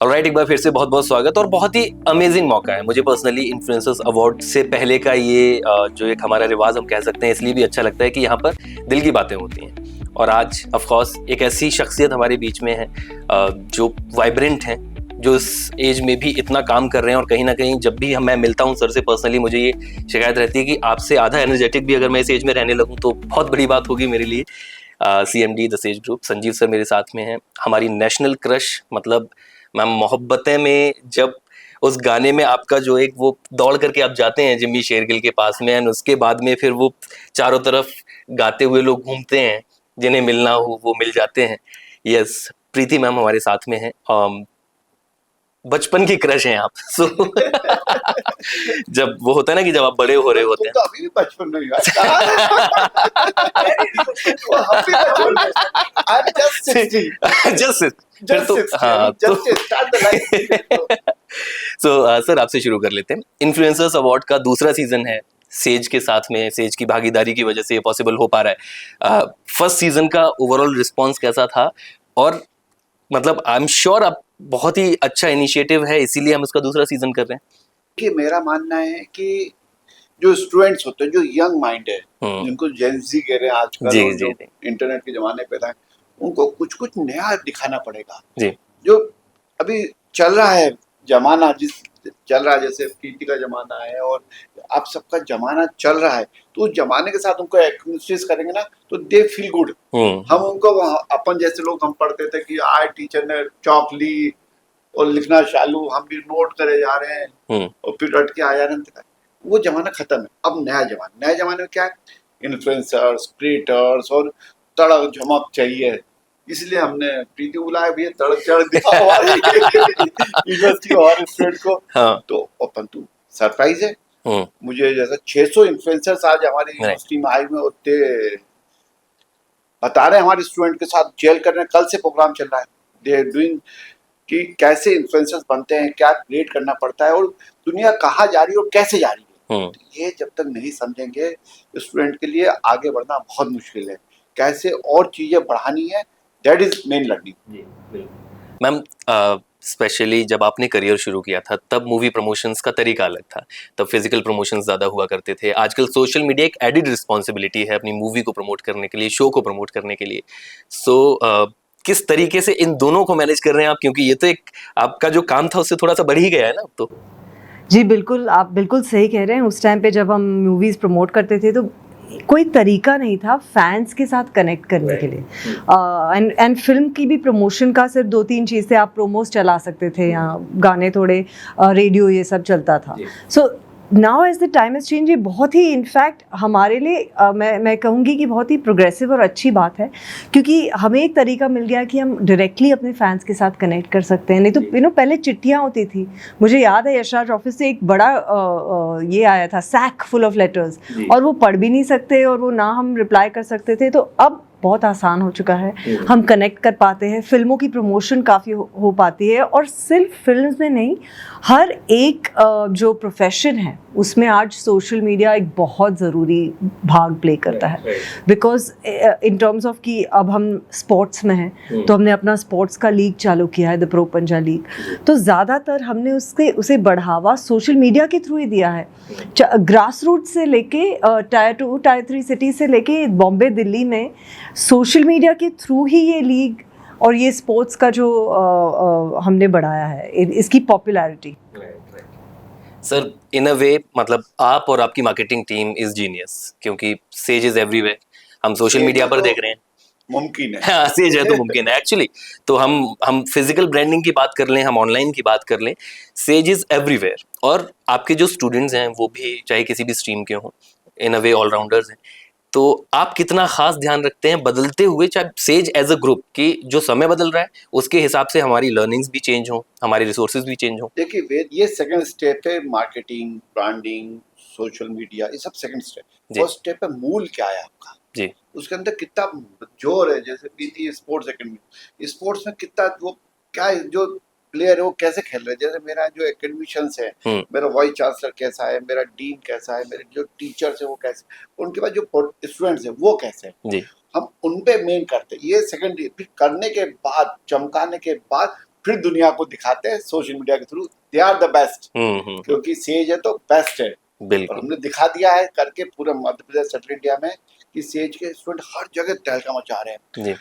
Alright, एक बार फिर से बहुत बहुत स्वागत और बहुत ही अमेजिंग मौका है मुझे पर्सनली। इन्फ्लुएंसर्स अवार्ड से पहले का ये जो एक हमारा रिवाज हम कह सकते हैं, इसलिए भी अच्छा लगता है कि यहाँ पर दिल की बातें होती हैं। और आज ऑफ कोर्स एक ऐसी शख्सियत हमारे बीच में है जो वाइब्रेंट हैं, जो इस एज में भी इतना काम कर रहे हैं। और कहीं ना कहीं जब भी मैं मिलता हूँ सर से पर्सनली, मुझे ये शिकायत रहती है कि आपसे आधा एनर्जेटिक भी अगर मैं इस एज में रहने लगूँ तो बहुत बड़ी बात होगी मेरे लिए। CMD the sage group Sanjeev sir मेरे साथ में हैं। हमारी नेशनल क्रश, मतलब मैम मोहब्बतें में जब उस गाने में आपका जो एक वो दौड़ करके आप जाते हैं जिम्मी शेरगिल के पास में, एंड उसके बाद में फिर वो चारों तरफ गाते हुए लोग घूमते हैं, जिन्हें मिलना हो वो मिल जाते हैं। यस, प्रीति मैम हमारे साथ में है। बचपन की क्रश हैं आप। सो जब वो होता है ना कि जब आप बड़े हो रहे होते हैं, तो अभी भी बचपन में सो सर आपसे शुरू कर लेते हैं। इन्फ्लुएंसर्स अवार्ड का दूसरा सीजन है सेज के साथ में, सेज की भागीदारी की वजह से ये पॉसिबल हो पा रहा है। फर्स्ट सीजन का ओवरऑल रिस्पॉन्स कैसा था? और मतलब आई एम श्योर आप बहुत ही अच्छा इनिशिएटिव है, इसीलिए हम उसका दूसरा सीजन कर रहे हैं। कि मेरा मानना है कि जो स्टूडेंट्स होते हैं, जो यंग माइंड है, जिनको जेंजी कह रहे हैं आजकल, जी, जी, इंटरनेट के जमाने पे था, उनको कुछ कुछ नया दिखाना पड़ेगा। जी, जो अभी चल रहा है जमाना, चल रहा है, जैसे पीटी का जमाना है और आप सबका जमाना चल रहा है, तो उस जमाने के साथ उनको एक्टिविटीज करेंगे ना तो दे फील गुड। हम उनको अपन जैसे लोग, हम पढ़ते थे कि आज टीचर ने चौक ली और लिखना चालू, हम भी नोट करे जा रहे हैं और फिर रट के आ जा रहे हैं। वो जमाना खत्म है। अब नया जमाने में क्या है, इन्फ्लुएंसर्स, क्रिएटर्स और तड़क झमक चाहिए। इसलिए हमने प्रीति बुलाया भी है, तड़क चढ़ दिया हमारी यूनिवर्सिटी और स्टूडेंट को। हाँ। तो अपन तो सरप्राइज है मुझे, जैसा 600 इन्फ्लुएंसर्स आज हमारी यूनिवर्सिटी में आए हुए होते, बता रहे हैं हमारे स्टूडेंट के साथ जेल करने। कल से प्रोग्राम चल रहा है, दे आर डूइंग कि कैसे इन्फ्लुएंसर्स बनते हैं, क्या क्रिएट करना पड़ता है और दुनिया कहाँ जा रही है और कैसे जा रही है। तो ये जब तक नहीं समझेंगे, स्टूडेंट के लिए आगे बढ़ना बहुत मुश्किल है। कैसे और चीजें बढ़ानी है, that is main learning. Ma'am specially जब आपने करियर शुरू किया था तब मूवी प्रमोशंस का तरीका अलग था, तब फिजिकल प्रमोशंस ज़्यादा हुआ करते थे। आजकल सोशल मीडिया एक एडिड रिस्पॉन्सिबिलिटी है अपनी मूवी को प्रमोट करने के लिए, शो को प्रमोट करने के लिए। सो किस तरीके से इन दोनों को मैनेज कर रहे हैं आप? क्योंकि ये तो एक आपका जो काम था उससे थोड़ा सा बढ़ ही गया है ना अब तो। जी बिल्कुल, आप बिल्कुल सही कह रहे हैं। उस टाइम पे जब हम मूवीज़ प्रमोट करते थे तो कोई तरीका नहीं था फैंस के साथ कनेक्ट करने के लिए। एंड फिल्म की भी प्रमोशन का सिर्फ 2-3 चीज़ से आप प्रोमोस चला सकते थे, यहाँ गाने थोड़े, रेडियो, ये सब चलता था। So now as the time is change, ये बहुत ही इनफैक्ट हमारे लिए मैं कहूँगी कि बहुत ही प्रोग्रेसिव और अच्छी बात है, क्योंकि हमें एक तरीका मिल गया कि हम डायरेक्टली अपने फैंस के साथ कनेक्ट कर सकते हैं। नहीं तो पहले चिट्ठियाँ होती थी। मुझे याद है यशराज ऑफिस से एक बड़ा ये आया था, सैक फुल ऑफ लेटर्स, और वो पढ़ भी नहीं सकते और वो ना हम रिप्लाई कर सकते थे। तो अब बहुत आसान हो चुका है, हम कनेक्ट कर पाते हैं, फिल्मों की प्रमोशन काफ़ी हो पाती है। और सिर्फ फिल्म्स में नहीं, हर एक जो प्रोफेशन है उसमें आज सोशल मीडिया एक बहुत ज़रूरी भाग प्ले करता है। बिकॉज इन टर्म्स ऑफ कि अब हम स्पोर्ट्स में हैं, तो हमने अपना स्पोर्ट्स का लीग चालू किया है, द प्रो पंजा लीग। तो ज़्यादातर हमने उसे बढ़ावा सोशल मीडिया के थ्रू ही दिया है। ग्रास रूट से लेके टायर 2 टायर 3 सिटी से लेके बॉम्बे, दिल्ली में सोशल मीडिया के थ्रू ही ये लीग और ये स्पोर्ट्स का जो हमने बढ़ाया है, इसकी पॉपुलैरिटी। सर इन अ वे मतलब आप और आपकी मार्केटिंग टीम इज जीनियस, क्योंकि सेज इज एवरीवेयर। हम सोशल मीडिया पर देख रहे हैं, मुमकिन है। हाँ, सेज है तो मुमकिन है एक्चुअली। तो हम फिजिकल ब्रांडिंग की बात कर लें, हम ऑनलाइन की बात कर लें, सेज इज एवरीवेयर। और आपके जो स्टूडेंट्स हैं वो भी चाहे किसी भी स्ट्रीम के हों, इन अ वे ऑलराउंडर्स हैं। तो आप कितना खास ध्यान रखते हैं बदलते हुए, चाहे सेज एज अ ग्रुप, कि जो समय बदल रहा है उसके हिसाब से हमारी लर्निंग्स भी चेंज हो, हमारे रिसोर्सेज भी चेंज हो? देखिए वेद, ये सेकंड स्टेप है, मार्केटिंग, ब्रांडिंग, सोशल मीडिया, ये सब सेकंड स्टेप। फर्स्ट स्टेप है मूल क्या है आपका जी, उसके अंदर कितना जोर है। जैसे पीटी स्पोर्ट्स एकेडमी, स्पोर्ट्स में कितना वो क्या है, जो प्लेयर है वो कैसे खेल रहे हैं। जैसे मेरा जो एकेडमिशियंस है, मेरा वाइस चांसलर कैसा है, मेरा डीन कैसा है, मेरे जो टीचर्स है वो कैसे, उनके बाद जो स्टूडेंट्स है वो कैसे है, हम उन पे मेन करते हैं। ये सेकेंडरी। फिर करने के बाद, चमकाने के बाद, फिर दुनिया को दिखाते हैं सोशल मीडिया के through, they are the best, क्योंकि सेज है तो बेस्ट है। और बिल्कुल हमने दिखा दिया है करके पूरे मध्य प्रदेश सेंट्रल इंडिया में कि सेज के स्टूडेंट हर जगह तहलका मचा रहे हैं। जी।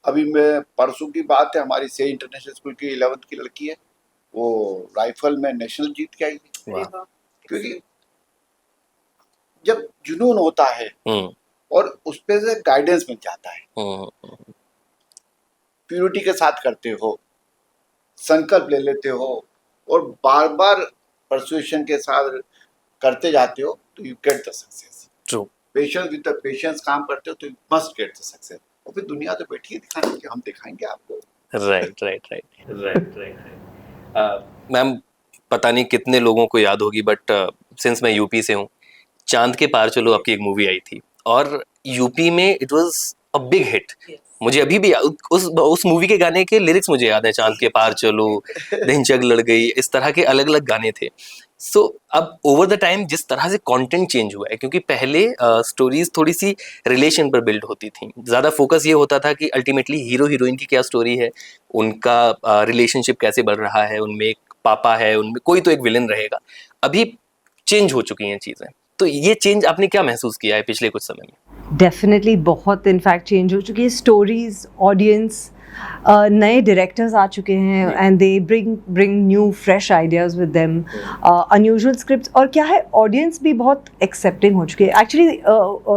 अभी मैं परसों की बात है, हमारी सेज इंटरनेशनल स्कूल की 11th की लड़की है, वो राइफल में नेशनल जीत के आई है। वाह। क्योंकि जब जुनून होता है हम्म और उस पे से गाइडेंस मिल जाता है, हम्म प्योरिटी के साथ करते हो, संकल्प ले लेते हो और बार बार परसुएशन के साथ करते जाते हो तो you get the success. True. Patience with the patience काम करते हो तो you must get the success. और फिर दुनिया तो बैठी है दिखाने की, हम दिखाएंगे आपको। Right right right right. Ma'am पता नहीं कितने लोगों को याद होगी, बट सिंस मैं यूपी से हूँ, चांद के पार चलो आपकी एक मूवी आई थी और यूपी में it was a big hit. मुझे अभी भी उस मूवी के गाने के लिरिक्स मुझे याद है, चांद के पार चलो, धिनचक लड़ गई, इस तरह के अलग अलग गाने थे। सो अब ओवर द टाइम जिस तरह से कंटेंट चेंज हुआ है, क्योंकि पहले स्टोरीज थोड़ी सी रिलेशन पर बिल्ड होती थी, ज़्यादा फोकस ये होता था कि अल्टीमेटली हीरो हीरोइन की क्या स्टोरी है, उनका रिलेशनशिप कैसे बढ़ रहा है, उनमें एक पापा है, उनमें कोई तो एक विलन रहेगा। अभी चेंज हो चुकी हैं चीज़ें, तो ये चेंज आपने क्या महसूस किया है पिछले कुछ समय में? डेफिनेटली बहुत इनफैक्ट चेंज हो चुकी है स्टोरीज, ऑडियंस, नए डायरेक्टर्स आ चुके हैं and they bring new fresh ideas with them, unusual scripts, और क्या है ऑडियंस भी बहुत एक्सेप्टिंग हो चुकी है। Actually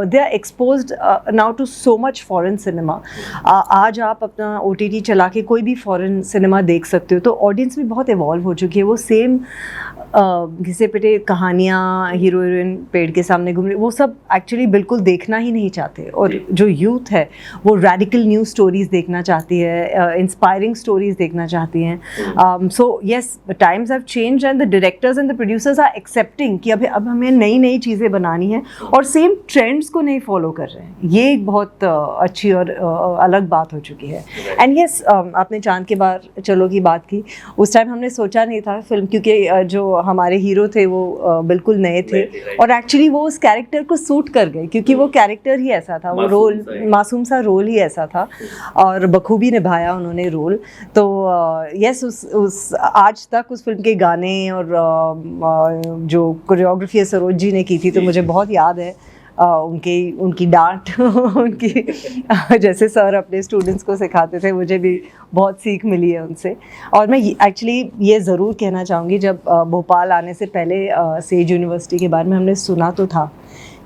they are exposed now to so much foreign cinema. आज आप अपना OTT चला के कोई भी फॉरेन सिनेमा देख सकते हो, तो ऑडियंस भी बहुत इवॉल्व हो चुकी है। वो सेम घिसे पिटे कहानियाँ, हीरो हीरोइन पेड़ के सामने घूम रही, वो सब एक्चुअली बिल्कुल देखना ही नहीं चाहते। और जो यूथ है वो रेडिकल न्यू स्टोरीज देखना चाहती है, इंस्पायरिंग स्टोरीज देखना चाहती हैं। So yes, times have change and the directors and the producers are accepting कि अब हमें नई नई चीज़ें बनानी हैं और सेम ट्रेंड्स को नहीं फॉलो कर रहे हैं। ये एक बहुत अच्छी और अलग बात हो चुकी है। एंड येस, आपने चांद के बार चलो की बात की, उस टाइम हमने सोचा नहीं था फिल्म, क्योंकि जो हमारे हीरो थे वो बिल्कुल नए थे और एक्चुअली वो उस कैरेक्टर को सूट कर गए, क्योंकि वो कैरेक्टर ही ऐसा था, वो रोल मासूम सा रोल ही ऐसा था और बखूबी निभाया उन्होंने रोल। तो यस, उस आज तक उस फिल्म के गाने और जो कोरियोग्राफी सरोज जी ने की थी तो मुझे बहुत याद है। उनकी डांट उनकी जैसे सर अपने स्टूडेंट्स को सिखाते थे, मुझे भी बहुत सीख मिली है उनसे। और मैं एक्चुअली ये ज़रूर कहना चाहूँगी, जब भोपाल आने से पहले सेज यूनिवर्सिटी के बारे में हमने सुना तो था,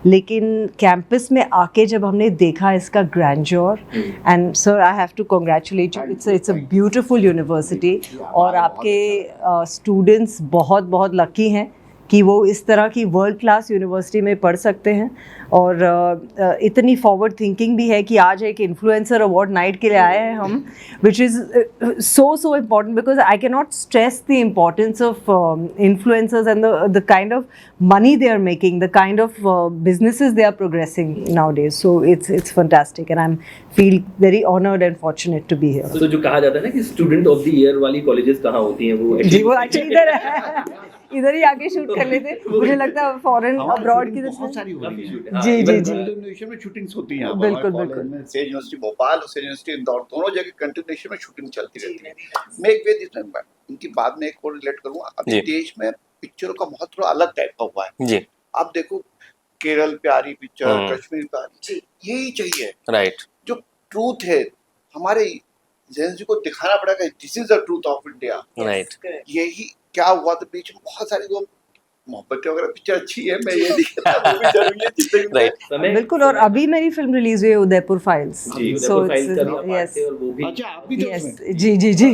लेकिन कैंपस में आके जब हमने देखा इसका grandeur, and sir I have to congratulate you, it's a beautiful university. और आपके स्टूडेंट्स बहुत बहुत लकी हैं कि वो इस तरह की वर्ल्ड क्लास यूनिवर्सिटी में पढ़ सकते हैं। और इतनी फॉरवर्ड थिंकिंग भी है कि आज एक इन्फ्लुएंसर अवार्ड नाइट के लिए आए हैं हम, which is so important, because I can not stress the importance of influencers and the kind of money they are making, the kind of businesses they are progressing nowadays. So it's fantastic and I'm feel very honored and fortunate to be here. तो जो कहा जाता है ना कि student of the year वाली colleges कहाँ होती हैं, वो जी वो एक्चुअली इधर ही आके शूट कर लेते। मुझे लगता है फॉरेन अब्रॉड की बहुत सारी हो रही है। जी जी जी, कंटिन्यूएशन में शूटिंग्स होती हैं। बिल्कुल बिल्कुल। सेज यूनिवर्सिटी भोपाल और सेज यूनिवर्सिटी इंदौर, दोनों जगह कंटिन्यूएशन में शूटिंग चलती रहती है। मैं एक वेद इसमें इनकी बात में एक और रिलेट करूंगा। अभी देश में पिक्चरों का बहुत थोड़ा अलग टाइप का हुआ है जी। आप देखो केरल प्यारी पिक्चर, कश्मीर प्यारी, यही चाहिए। राइट। जो ट्रूथ है हमारे जेन जी को दिखाना पड़ेगा, this is the truth of India. Right. यही क्या हुआ था बीच में, बहुत सारी लोग मोहब्बत वगैरह पिक्चर अच्छी है, मैं ये नहीं कहता मूवी जरूरी है जिंदगी में। बिल्कुल। और अभी मेरी फिल्म रिलीज हुई है उदयपुर फाइल्स। सो यस, अच्छा आप भी तो उसमें? जी जी जी।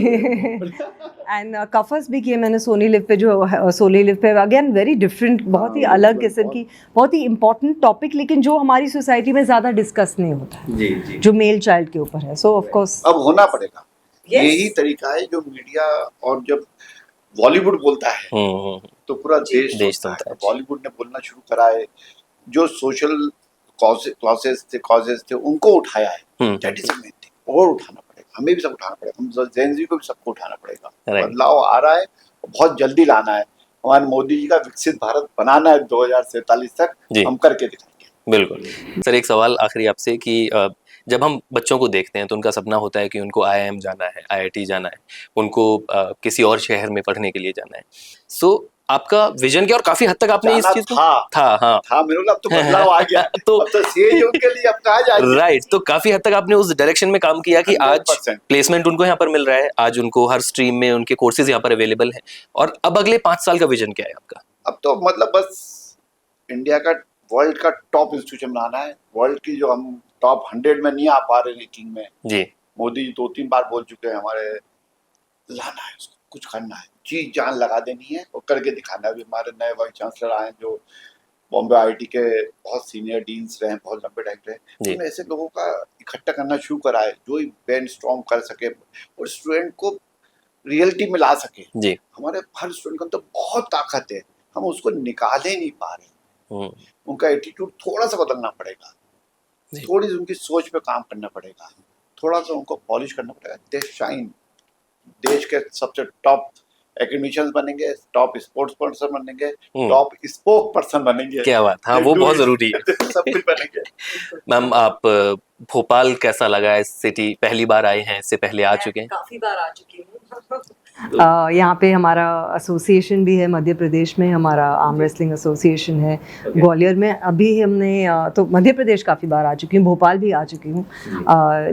एंड कफस भी किए मैंने सोनी लिव पे, जो सोनी लिव पे अगेन वेरी डिफरेंट, बहुत ही अलग किस्म की, बहुत ही इम्पोर्टेंट टॉपिक, लेकिन जो हमारी सोसाइटी में ज़्यादा डिस्कस नहीं होता है, जी जी, जो मेल चाइल्ड के ऊपर है। सो ऑफ कोर्स अब होना पड़ेगा। यही तरीका है जो मीडिया, और जब बॉलीवुड बोलता है तो पूरा देश सुनता है। बॉलीवुड ने बोलना शुरू करा है, जो सोशल कॉजेज थे उनको उठाया है, दैट इज अमेजिंग। और उठाना पड़ेगा, हमें भी सब उठाना पड़ेगा, हम जेन जी को भी सबको उठाना पड़ेगा। बदलाव आ रहा है, बहुत जल्दी लाना है। हमारे मोदी जी का विकसित भारत बनाना है 2047 तक, हम करके दिखाएंगे। बिल्कुल। सर एक सवाल आखिरी आपसे कि जब हम बच्चों को देखते हैं तो उनका सपना होता है कि उनको IIM जाना है, IIT जाना है, उनको किसी और शहर में पढ़ने के लिए जाना है। सो आपका विजन क्या, और काफी हद तक आपने इस जाना चीज को था हाँ मेरे को अब तो बदलाव आ गया तो अब तो सेज उनके लिए, अब कहाँ जाएंगे। राइट, तो काफी हद तक आपने उस डायरेक्शन में काम किया कि आज 100%। प्लेसमेंट उनको यहाँ पर मिल रहा है, आज उनको हर स्ट्रीम में उनके कोर्सेज यहाँ पर अवेलेबल हैं। और अब अगले 5 साल का विजन क्या है आपका? अब तो मतलब बस इंडिया का, वर्ल्ड का टॉप इंस्टीट्यूशन बनाना है। वर्ल्ड की जो हम टॉप 100 में नहीं आ पा रहे रैंकिंग में, जी मोदी 2-3 बार बोल चुके हैं हमारे, लाना है उसको, कुछ करना है, चीज जान लगा देनी है और करके दिखाना है। अभी हमारे नए वाइस चांसलर आए हैं जो बॉम्बे IIT के बहुत सीनियर डीन्स रहे हैं, बहुत लंबे टाइम रहे, जी। उन्होंने ऐसे लोगों का इकट्ठा करना शुरू करा है जो ब्रेन स्टॉर्म कर सके और स्टूडेंट को रियलिटी में ला सके। जी। हमारे हर स्टूडेंट के अंदर बहुत ताकत है, हम उसको निकाल ही नहीं पा रहे। उनका एटीट्यूड थोड़ा सा बदलना पड़ेगा, थोड़ी सी उनकी सोच पे काम करना पड़ेगा, थोड़ा सा उनको पॉलिश करना पड़ेगा। दे शाइन, देश के सबसे टॉप एकेडमिशियंस बनेंगे, टॉप स्पोर्ट्स पर्सन बनेंगे, टॉप स्पोक पर्सन बनेंगे। क्या बात, हाँ वो बहुत जरूरी है। सब कुछ बनेंगे। मैम, आप भोपाल कैसा लगा? इस सिटी पहली बार आए हैं, इससे पहले आ चुके हैं? काफी बार आ चुकी हूँ। यहाँ पे हमारा एसोसिएशन भी है, मध्य प्रदेश में हमारा आर्म रेसलिंग एसोसिएशन है। ग्वालियर में अभी हमने तो मध्य प्रदेश काफ़ी बार आ चुकी हूँ, भोपाल भी आ चुकी हूँ,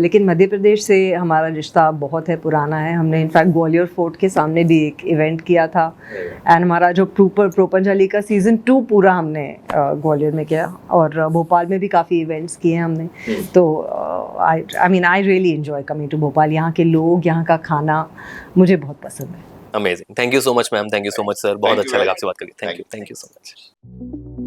लेकिन मध्य प्रदेश से हमारा रिश्ता बहुत है, पुराना है। हमने इनफैक्ट ग्वालियर फोर्ट के सामने भी एक इवेंट किया था एंड हमारा जो प्रोपंजली का सीज़न 2 पूरा हमने ग्वालियर में किया, और भोपाल में भी काफ़ी इवेंट्स किए हमने। तो I really enjoy coming to Bhopal. यहाँ के लोग, यहाँ का खाना मुझे बहुत पसंद है। Amazing, thank you so much ma'am, thank you so much sir, बहुत Thank you अच्छा लगा very आपसे बात करके। much. Thank you so much.